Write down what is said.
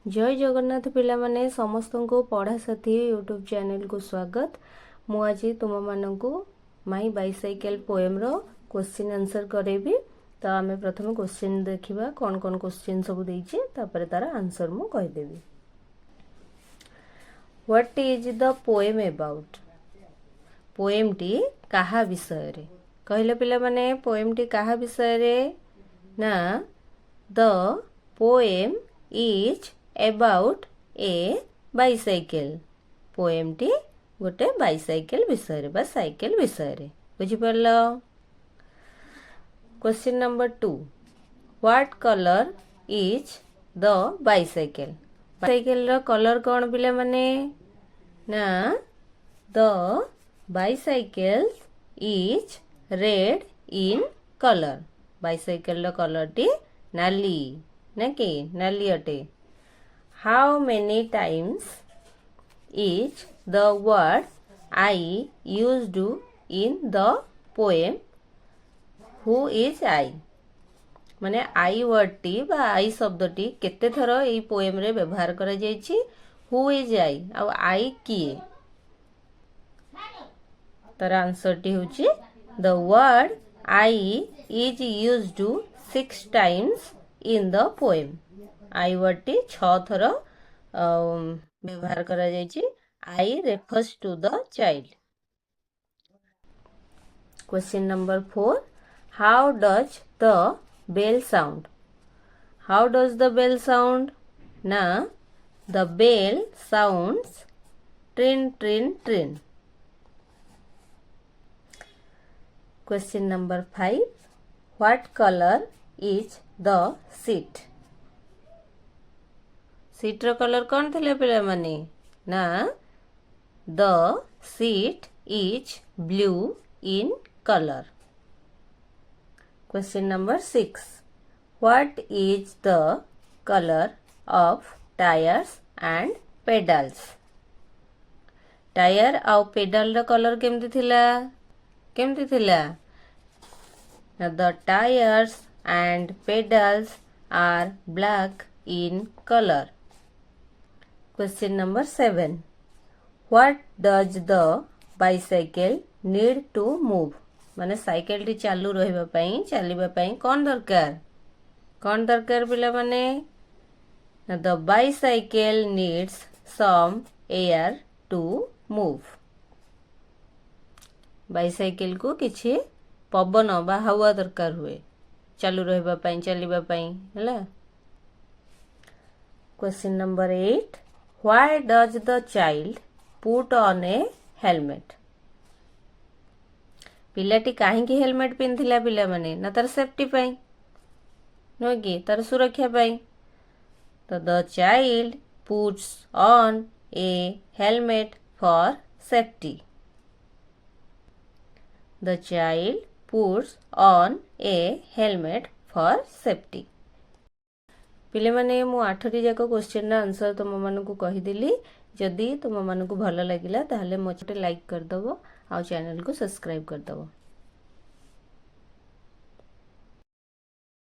जय जगन्नाथ पिला माने समस्त को पढ़ा साथी यूट्यूब चैनल को स्वागत। मु आज तुम मानू माई बाइसाइकेल पोएम रो क्वेश्चन आंसर करेबी। तो आम प्रथम क्वेश्चन देखिबा कौन कौन क्वेश्चन सब देइछे तापर तार आंसर मु कहि देबी। What is the poem about? Poem T काहा विषय रे कहले पिला माने पोएम टी काहा विषय रे ना the poem is about a bicycle। Poem टी गोटे बाइसाइकेल विषय रे बा साइकेल विषय रे बुझी परलो। Question number 2 what colour is the bicycle? Bicycle रो कलर कौन पिला माने ना the bicycle is red in colour. Bicycle रो कलर टी नाली ना कि नाली अटे। How many times is the word I used in the poem? Who is I? माने I word टी बा I शब्द टी केते थर एई पोएम रे व्यवहार करा जायछि? Who is I? Uh I किए? तर आंसर टी होछि the word I is used 6 times in the poem। I word टी 6 थर व्यवहार करा जायछि। I refers to the child. Question number 4 how does the bell sound? How does the bell sound ना the bell sounds tring tring tring. Question number 5 what colour is the seat? Seat रो colour कौन थे पिला माने ना the seat is blue in colour. Question number 6 what is the colour of tyres and pedals? Tyre आउ pedal रो colour केमती थिला ना the tyres and pedals are black in colour. Question number 7 what does the bicycle need to move? माने cycle टी चालू रहिबा पई चलीबा पई कौन दरकार पिला माने ना the bicycle needs some air to move. Bicycle को किछि पवन बा हवा दरकार हुए चालू रहिबा पई चलीबा पई हला। Question number 8 Why does the child put on a helmet? पिलाटी काहेकि हेलमेट पिंधिला पिला माने ना तार सेफ्टी पाई नो कि तार सुरक्षा पाई। तो the child puts on A helmet for safety. The child puts on A helmet for safety. पिले माने मु 8टी जाक क्वेश्चन रा आंसर तुम मानकु कहिदेली। जदि तुम मानकु भल लागिला ताहले मोटे लाइक कर दबो आ चैनल को सब्सक्राइब कर दबो।